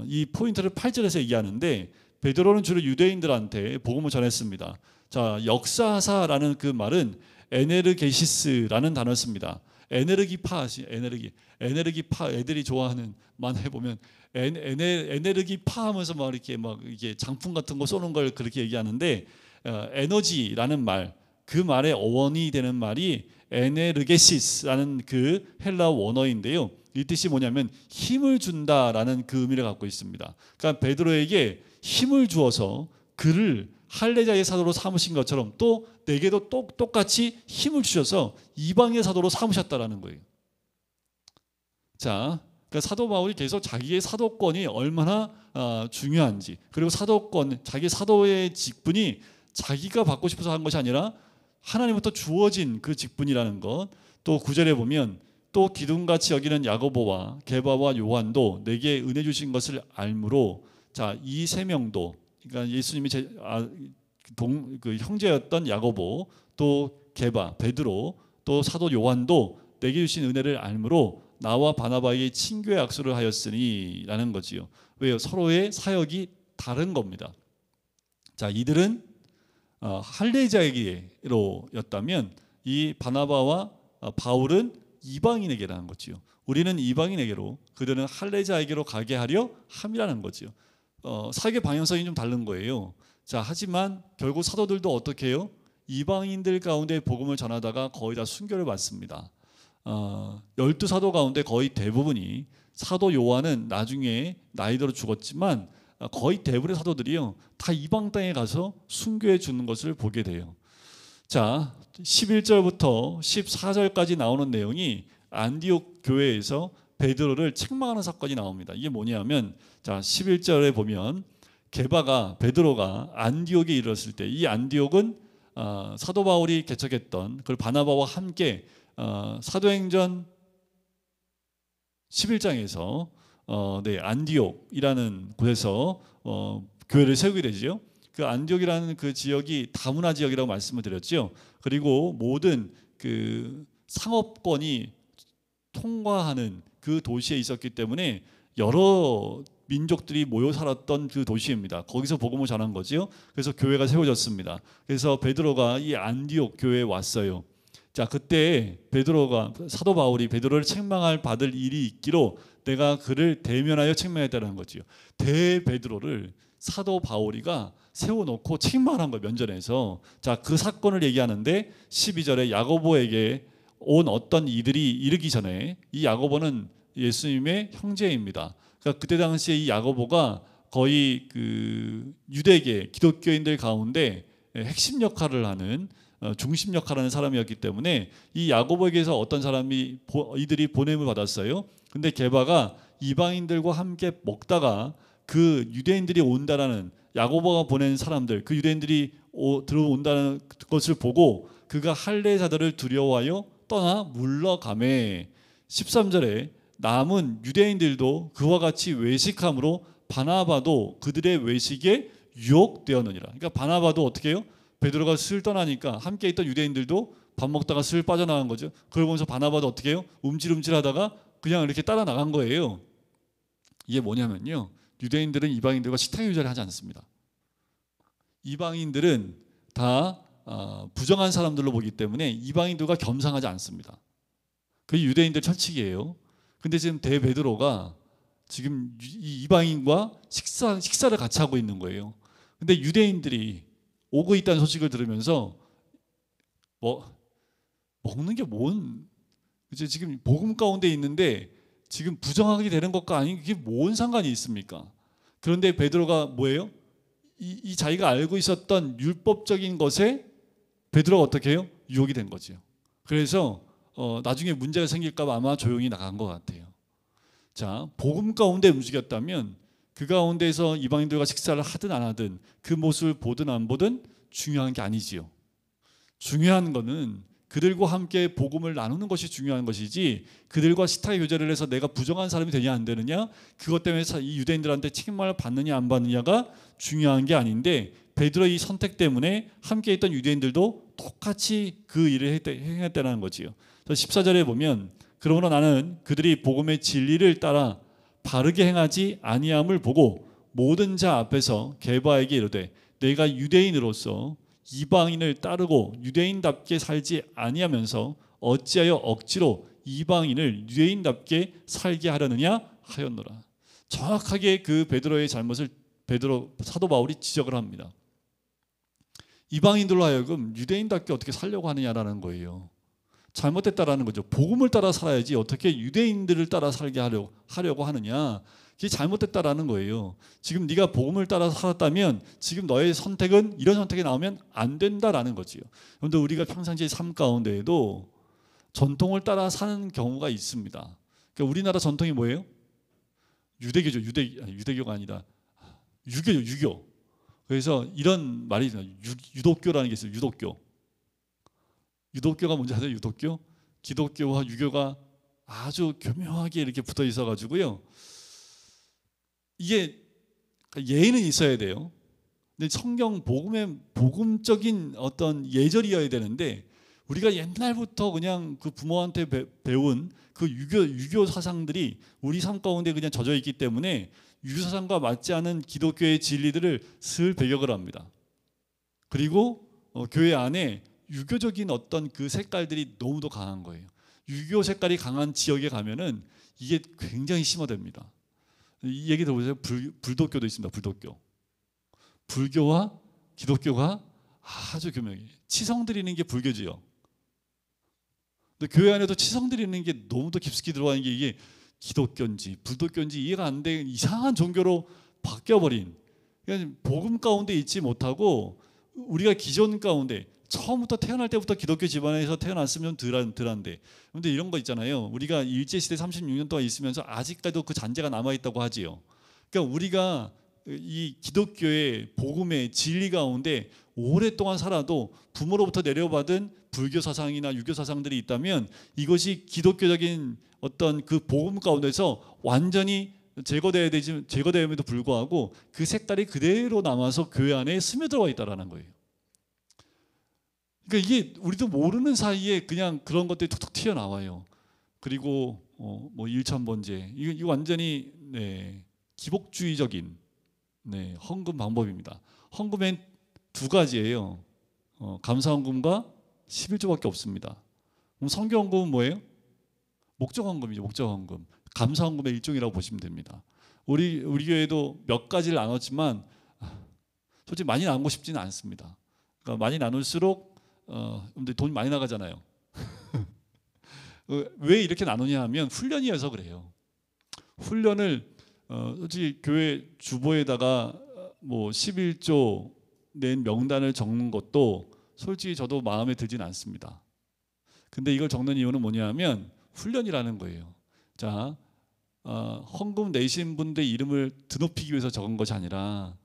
이 포인트를 8절에서 얘기하는데, 베드로는 주로 유대인들한테 복음을 전했습니다. 자, 역사하사라는 그 말은 에네르게시스라는 단어를 씁니다. 에네르기파, 애들이 좋아하는 만화에 보면 에네르기파 하면서 막 이렇게 장풍 같은 거 쏘는 걸 그렇게 얘기하는데, 에너지라는 말, 그 말의 어원이 되는 말이 에네르게시스라는 그 헬라어 원어인데요. 이 뜻이 뭐냐면 힘을 준다라는 그 의미를 갖고 있습니다. 그러니까 베드로에게 힘을 주어서 그를 할례자의 사도로 삼으신 것처럼 또 내게도 똑같이 힘을 주셔서 이방의 사도로 삼으셨다라는 거예요. 자, 그러니까 사도 바울이 계속 자기의 사도권이 얼마나 중요한지, 그리고 자기 사도의 직분이 자기가 받고 싶어서 한 것이 아니라 하나님부터 주어진 그 직분이라는 것. 또 9절에 보면 또 기둥같이 여기는 야고보와 게바와 요한도 내게 은혜 주신 것을 알므로, 자, 이 세 명도, 그러니까 예수님이 그 형제였던 야고보, 또 게바, 베드로, 또 사도 요한도 내게 주신 은혜를 알므로 나와 바나바에게 친교의 약속을 하였으니라는 거지요. 왜요? 서로의 사역이 다른 겁니다. 자, 이들은 할례자에게로였다면 이 바나바와 바울은 이방인에게라는 거지요. 우리는 이방인에게로, 그들은 할례자에게로 가게 하려 함이라는 거지요. 사역의 방향성이 좀 다른 거예요. 자, 하지만 결국 사도들도 어떻게 해요? 이방인들 가운데 복음을 전하다가 거의 다 순교를 받습니다. 12사도 가운데 거의 대부분이, 사도 요한은 나중에 나이 들어 죽었지만 거의 대부분의 사도들이요 다 이방 땅에 가서 순교해 주는 것을 보게 돼요. 자, 11절부터 14절까지 나오는 내용이 안디옥 교회에서 베드로를 책망하는 사건이 나옵니다. 이게 뭐냐면, 자, 11절에 보면 베드로가 안디옥에 이르렀을 때, 이 안디옥은 사도 바울이 개척했던, 그걸 바나바와 함께 사도행전 11장에서 안디옥이라는 곳에서 교회를 세우게 되죠. 그 안디옥이라는 그 지역이 다문화 지역이라고 말씀을 드렸죠. 그리고 모든 그 상업권이 통과하는 그 도시에 있었기 때문에 여러 민족들이 모여 살았던 그 도시입니다. 거기서 복음을 전한 거죠. 그래서 교회가 세워졌습니다. 그래서 베드로가 이 안디옥 교회에 왔어요. 자, 그때 사도 바울이 베드로를 책망할 일이 있기로 내가 그를 대면하여 책망했다는 거지요. 베드로를 사도 바울이가 세워놓고 책망한 거예요, 면전에서. 자, 그 사건을 얘기하는데 12절에 야고보에게 온 어떤 이들이 이르기 전에, 이 야고보는 예수님의 형제입니다. 그러니까 그때 당시에 이 야고보가 거의 그 유대계 기독교인들 가운데 핵심 역할을 하는, 중심 역할을 하는 사람이었기 때문에 이 야고보에게서 어떤 이들이 보냄을 받았어요. 근데 게바가 이방인들과 함께 먹다가 그 유대인들이 온다라는, 야고보가 보낸 사람들, 그 유대인들이 들어온다는 것을 보고 그가 할례자들을 두려워하여 떠나 물러가매. 13절에 남은 유대인들도 그와 같이 외식함으로 바나바도 그들의 외식에 유혹되었느니라. 그러니까 바나바도 어떻게 해요? 베드로가 슬 떠나니까 함께 있던 유대인들도 밥 먹다가 슬 빠져나간 거죠. 그걸 보면서 바나바도 어떻게 해요? 움찔움찔하다가 그냥 이렇게 따라 나간 거예요. 이게 뭐냐면요, 유대인들은 이방인들과 식탁 유자를 하지 않습니다. 이방인들은 다 부정한 사람들로 보기 때문에 이방인들과 겸상하지 않습니다. 그게 유대인들 철칙이에요. 근데 지금 베드로가 지금 이 이방인과 식사를 같이 하고 있는 거예요. 근데 유대인들이 오고 있다는 소식을 들으면서 먹는 게 이제 지금 복음 가운데 있는데 지금 부정하게 되는 것과 아닌 게 뭔 상관이 있습니까? 그런데 베드로가 뭐예요? 이 자기가 알고 있었던 율법적인 것에 베드로가 어떻게 해요? 유혹이 된 거죠. 그래서 나중에 문제가 생길까 봐 아마 조용히 나간 것 같아요. 자, 복음 가운데 움직였다면 그 가운데서 이방인들과 식사를 하든 안 하든 그 모습을 보든 안 보든 중요한 게 아니지요. 중요한 거는 그들과 함께 복음을 나누는 것이 중요한 것이지, 그들과 식탁 교제를 해서 내가 부정한 사람이 되냐 안 되느냐, 그것 때문에 이 유대인들한테 책임을 받느냐 안 받느냐가 중요한 게 아닌데, 베드로의 이 선택 때문에 함께 있던 유대인들도 똑같이 그 일을 행했다는 거지요. 14절에 보면 그러므로 나는 그들이 복음의 진리를 따라 바르게 행하지 아니함을 보고 모든 자 앞에서 게바에게 이르되 내가 유대인으로서 이방인을 따르고 유대인답게 살지 아니하면서 어찌하여 억지로 이방인을 유대인답게 살게 하려느냐 하였노라. 정확하게 그 베드로의 잘못을 사도 바울이 지적을 합니다. 이방인들로 하여금 유대인답게 어떻게 살려고 하느냐라는 거예요. 잘못됐다라는 거죠. 복음을 따라 살아야지 어떻게 유대인들을 따라 살게 하려고 하느냐. 그게 잘못됐다라는 거예요. 지금 네가 복음을 따라 살았다면 지금 너의 선택은 이런 선택이 나오면 안 된다라는 거지요. 그런데 우리가 평상시의 삶 가운데에도 전통을 따라 사는 경우가 있습니다. 그러니까 우리나라 전통이 뭐예요? 유대교죠. 유대교가 아니다. 유교죠. 유교. 그래서 이런 말이 있어요. 유독교라는 게 있어요. 유독교. 유독교가 뭔지 아세요? 유독교? 기독교와 유교가 아주 교묘하게 이렇게 붙어 있어 가지고요. 이게 예의는 있어야 돼요. 근데 성경 복음의 복음적인 어떤 예절이어야 되는데, 우리가 옛날부터 그냥 그 부모한테 배운 그 유교 사상들이 우리 삶 가운데 그냥 젖어 있기 때문에 유교 사상과 맞지 않은 기독교의 진리들을 슬 배격을 합니다. 그리고 교회 안에 유교적인 어떤 그 색깔들이 너무도 강한 거예요. 유교 색깔이 강한 지역에 가면은 이게 굉장히 심화됩니다. 이 얘기 들어보세요. 불도교도 있습니다. 불도교. 불교와 기독교가 아주 교묘해요. 치성 드리는 게 불교지요. 근데 교회 안에도 치성 드리는 게 너무도 깊숙이 들어가는 게 이게 기독교인지 불도교인지 이해가 안 되는 이상한 종교로 바뀌어버린, 그러니까 복음 가운데 있지 못하고 우리가 기존 가운데 처음부터 태어날 때부터 기독교 집안에서 태어났으면 덜한데, 그런데 이런 거 있잖아요. 우리가 일제시대 36년 동안 있으면서 아직까지도 그 잔재가 남아있다고 하지요. 그러니까 우리가 이 기독교의 복음의 진리 가운데 오랫동안 살아도 부모로부터 내려받은 불교 사상이나 유교 사상들이 있다면 이것이 기독교적인 어떤 그 복음 가운데서 완전히 제거됨에도 불구하고 그 색깔이 그대로 남아서 교회 안에 스며들어와 있다라는 거예요. 그러니까 이게 우리도 모르는 사이에 그냥 그런 것들이 툭툭 튀어나와요. 그리고 뭐 일천번제, 이거 완전히 기복주의적인 헌금 방법입니다. 헌금엔 두 가지예요. 감사헌금과 11조밖에 없습니다. 그럼 성교헌금은 뭐예요? 목적헌금이죠. 목적헌금. 감사헌금의 일종이라고 보시면 됩니다. 우리 교회도 몇 가지를 나눴지만 솔직히 많이 나누고 싶지는 않습니다. 그러니까 많이 나눌수록 근데 돈이 많이 나가잖아요. 왜 이렇게 나누냐 하면 훈련이어서 그래요. 훈련을 솔직히 교회 주보에다가 뭐 11조 낸 명단을 적는 것도 솔직히 저도 마음에 들진 않습니다. 근데 이걸 적는 이유는 뭐냐면 훈련이라는 거예요. 자, 헌금 내신 분들 이름을 드높이기 위해서 적은 것이 아니라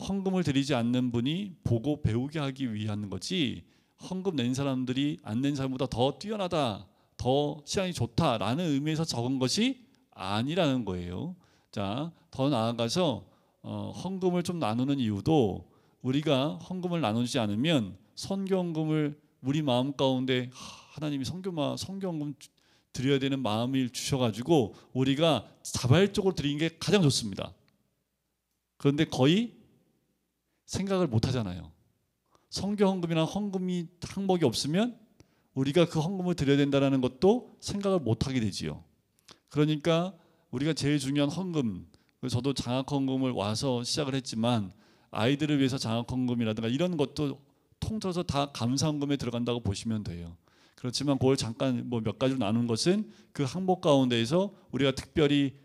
헌금을 드리지 않는 분이 보고 배우게 하기 위한 거지, 헌금 낸 사람들이 안 낸 사람보다 더 뛰어나다, 더 시간이 좋다라는 의미에서 적은 것이 아니라는 거예요. 자, 더 나아가서 헌금을 좀 나누는 이유도, 우리가 헌금을 나누지 않으면 선교헌금을 우리 마음 가운데 하나님이 선교헌금 드려야 되는 마음을 주셔가지고 우리가 자발적으로 드리는 게 가장 좋습니다. 그런데 거의 생각을 못 하잖아요. 선교헌금이나 헌금이 항목이 없으면 우리가 그 헌금을 드려야 된다는 것도 생각을 못 하게 되지요. 그러니까 우리가 제일 중요한 헌금, 저도 장학헌금을 와서 시작을 했지만 아이들을 위해서 장학헌금이라든가 이런 것도 통틀어서 다 감사헌금에 들어간다고 보시면 돼요. 그렇지만 그걸 잠깐 뭐 몇 가지로 나눈 것은 그 항목 가운데에서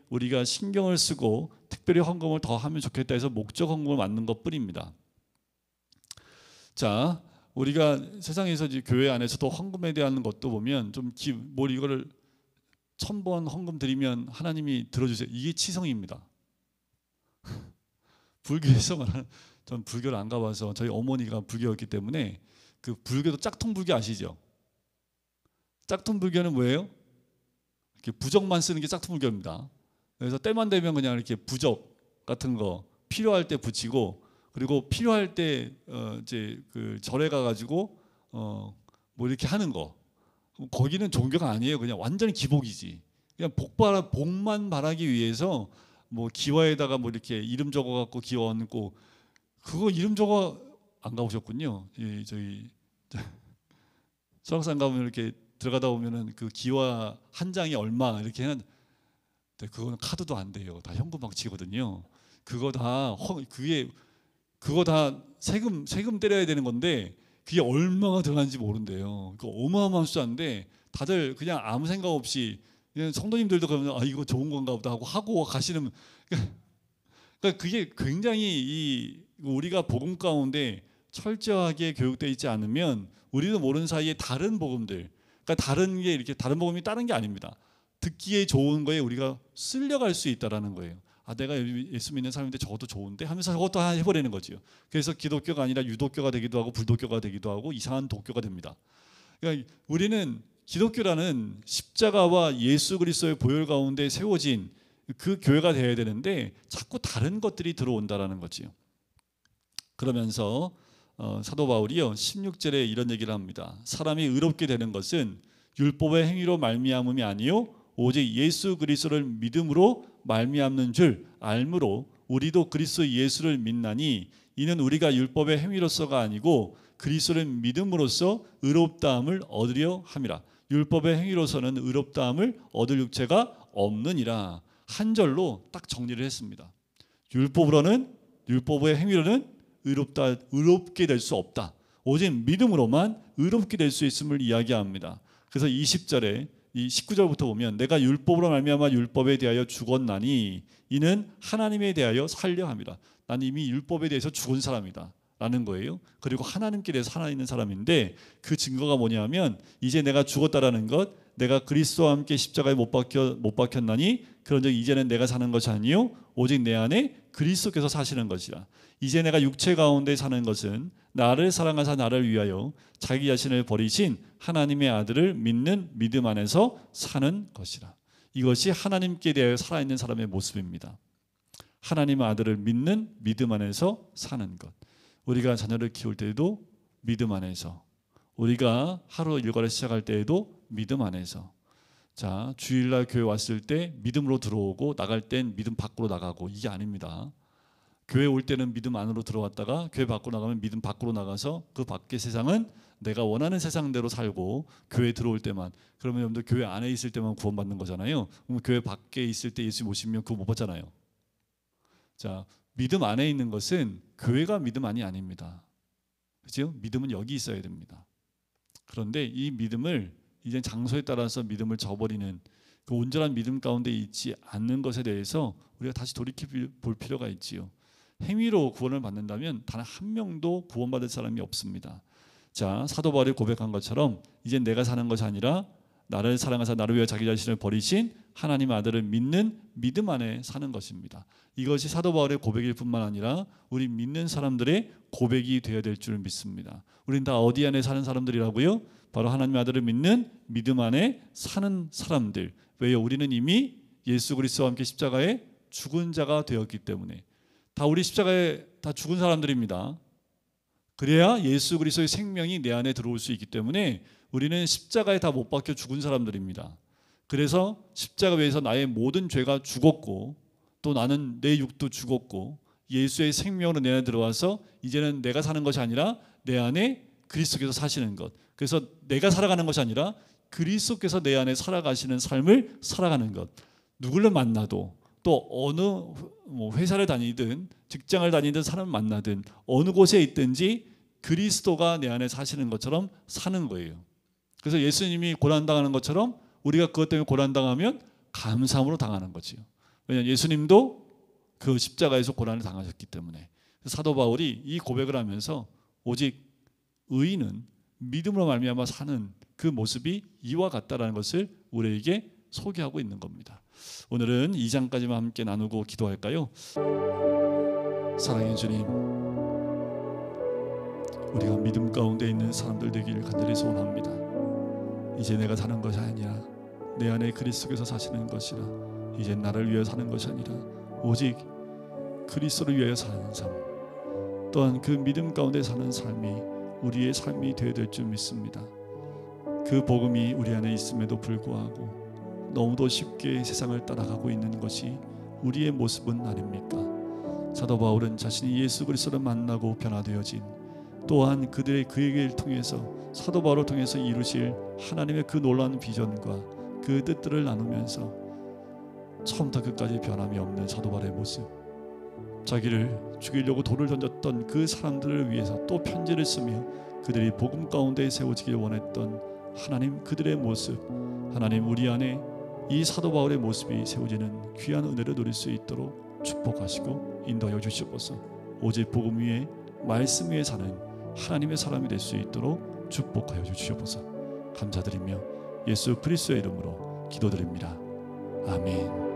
우리가 신경을 쓰고 특별히 헌금을 더 하면 좋겠다 해서 목적 헌금을 만든 것 뿐입니다. 자, 우리가 세상에서 이제 교회 안에서도 헌금에 대한 것도 보면 좀 뭘 이거를 1000번 헌금 드리면 하나님이 들어주세요. 이게 치성입니다. 불교에서 말하는, 전 불교를 안 가봐서 저희 어머니가 불교였기 때문에 그 불교도 짝퉁 불교 아시죠? 짝퉁 불교는 뭐예요? 이렇게 부적만 쓰는 게 짝퉁 불교입니다. 그래서 때만 되면 그냥 이렇게 부적 같은 거 필요할 때 붙이고, 그리고 필요할 때 이제 그 절에 가가지고 뭐 이렇게 하는 거. 거기는 종교가 아니에요. 그냥 완전히 기복이지. 그냥 복만 바라기 위해서 뭐 기와에다가 뭐 이렇게 이름 적어갖고 기와 얹고, 그거 이름 적어 안 가보셨군요. 저희 설악산 가면 이렇게 들어가다 보면은 그 기와 한 장이 얼마 이렇게 해놨. 그거는 카드도 안 돼요. 다 현금 방치거든요. 그거 다 세금 때려야 되는 건데 그게 얼마가 들어가는지 모른대요. 그거 어마어마한 숫자인데 다들 그냥 아무 생각 없이, 그냥 성도님들도 그러면 이거 좋은 건가 보다 하고 가시는. 그러니까 그게 굉장히 우리가 복음 가운데 철저하게 교육되어 있지 않으면 우리도 모르는 사이에 다른 복음들, 그러니까 다른 게 이렇게 다른 복음이 다른 게 아닙니다. 듣기에 좋은 거에 우리가 쓸려갈 수 있다라는 거예요. 내가 예수 믿는 사람인데 저것도 좋은데 하면서 저것도 해버리는 거죠. 그래서 기독교가 아니라 유독교가 되기도 하고 불독교가 되기도 하고 이상한 독교가 됩니다. 그러니까 우리는 기독교라는 십자가와 예수 그리스도의 보혈 가운데 세워진 그 교회가 되어야 되는데 자꾸 다른 것들이 들어온다라는 거지요. 그러면서 사도 바울이요 16절에 이런 얘기를 합니다. 사람이 의롭게 되는 것은 율법의 행위로 말미암음이 아니요 오직 예수 그리스도를 믿음으로 말미암는 줄 알므로 우리도 그리스도 예수를 믿나니 이는 우리가 율법의 행위로서가 아니고 그리스도를 믿음으로써 의롭다함을 얻으려 함이라. 율법의 행위로서는 의롭다함을 얻을 육체가 없느니라. 한 절로 딱 정리를 했습니다. 율법의 행위로는 의롭게 될 수 없다. 오직 믿음으로만 의롭게 될 수 있음을 이야기합니다. 그래서 20절에 이 19절부터 보면 내가 율법으로 말미암아 율법에 대하여 죽었나니 이는 하나님에 대하여 살려 함이라. 난 이미 율법에 대해서 죽은 사람이다 라는 거예요. 그리고 하나님께 대해서 살아있는 사람인데 그 증거가 뭐냐면 이제 내가 죽었다라는 것, 내가 그리스도와 함께 십자가에 못 박혔나니 그런즉 이제는 내가 사는 것이 아니요 오직 내 안에 그리스도께서 사시는 것이라. 이제 내가 육체 가운데 사는 것은 나를 사랑하사 나를 위하여 자기 자신을 버리신 하나님의 아들을 믿는 믿음 안에서 사는 것이라. 이것이 하나님께 대하여 살아있는 사람의 모습입니다. 하나님의 아들을 믿는 믿음 안에서 사는 것. 우리가 자녀를 키울 때에도 믿음 안에서, 우리가 하루 일과를 시작할 때에도 믿음 안에서. 자, 주일날 교회 왔을 때 믿음으로 들어오고 나갈 땐 믿음 밖으로 나가고, 이게 아닙니다. 교회 올 때는 믿음 안으로 들어왔다가 교회 밖으로 나가면 믿음 밖으로 나가서 그 밖의 세상은 내가 원하는 세상대로 살고, 교회 들어올 때만, 그러면 여러분들 교회 안에 있을 때만 구원받는 거잖아요. 그럼 교회 밖에 있을 때 예수 모시면 그거 못 받잖아요. 자, 믿음 안에 있는 것은 교회가 믿음 안이 아닙니다. 그렇죠? 믿음은 여기 있어야 됩니다. 그런데 이 믿음을 이제 장소에 따라서 믿음을 저버리는 그 온전한 믿음 가운데 있지 않는 것에 대해서 우리가 다시 돌이켜 볼 필요가 있지요. 행위로 구원을 받는다면 단 한 명도 구원받을 사람이 없습니다. 자, 사도 바울이 고백한 것처럼 이제 내가 사는 것이 아니라 나를 사랑하사 나를 위해 자기 자신을 버리신 하나님 아들을 믿는 믿음 안에 사는 것입니다. 이것이 사도 바울의 고백일 뿐만 아니라 우리 믿는 사람들의 고백이 되어야 될 줄 믿습니다. 우리는 다 어디 안에 사는 사람들이라고요? 바로 하나님 아들을 믿는 믿음 안에 사는 사람들. 왜요? 우리는 이미 예수 그리스도와 함께 십자가에 죽은 자가 되었기 때문에. 다 우리 십자가에 다 죽은 사람들입니다. 그래야 예수 그리스도의 생명이 내 안에 들어올 수 있기 때문에 우리는 십자가에 다 못 박혀 죽은 사람들입니다. 그래서 십자가 위에서 나의 모든 죄가 죽었고, 또 나는 내 육도 죽었고, 예수의 생명으로 내 안에 들어와서 이제는 내가 사는 것이 아니라 내 안에 그리스도께서 사시는 것. 그래서 내가 살아가는 것이 아니라 그리스도께서 내 안에 살아가시는 삶을 살아가는 것. 누구를 만나도, 또 어느 회사를 다니든 직장을 다니든 사람을 만나든 어느 곳에 있든지 그리스도가 내 안에 사시는 것처럼 사는 거예요. 그래서 예수님이 고난당하는 것처럼 우리가 그것 때문에 고난당하면 감사함으로 당하는 거지요. 왜냐하면 예수님도 그 십자가에서 고난을 당하셨기 때문에. 사도 바울이 이 고백을 하면서 오직 의인은 믿음으로 말미암아 사는 그 모습이 이와 같다라는 것을 우리에게 소개하고 있는 겁니다. 오늘은 2장까지만 함께 나누고 기도할까요? 사랑의 주님, 우리가 믿음 가운데 있는 사람들 되기를 간절히 소원합니다. 이제 내가 사는 것이 아니라 내 안에 그리스도께서 사시는 것이라, 이제 나를 위하여 사는 것이 아니라 오직 그리스도를 위하여 사는 삶, 또한 그 믿음 가운데 사는 삶이 우리의 삶이 되어야 될 줄 믿습니다. 그 복음이 우리 안에 있음에도 불구하고 너무도 쉽게 세상을 따라가고 있는 것이 우리의 모습은 아닙니까? 사도 바울은 자신이 예수 그리스도를 만나고 변화되어진, 또한 그들의 그 얘기를 통해서 사도 바울을 통해서 이루실 하나님의 그 놀라운 비전과 그 뜻들을 나누면서 처음부터 끝까지 변함이 없는 사도 바울의 모습, 자기를 죽이려고 돌을 던졌던 그 사람들을 위해서 또 편지를 쓰며 그들이 복음 가운데 세워지길 원했던 하나님 그들의 모습, 하나님 우리 안에 이 사도 바울의 모습이 세워지는 귀한 은혜를 누릴 수 있도록 축복하시고 인도하여 주시옵소서. 오직 복음 위에 말씀 위에 사는 하나님의 사람이 될 수 있도록 축복하여 주시옵소서. 감사드리며 예수 그리스도의 이름으로 기도드립니다. 아멘.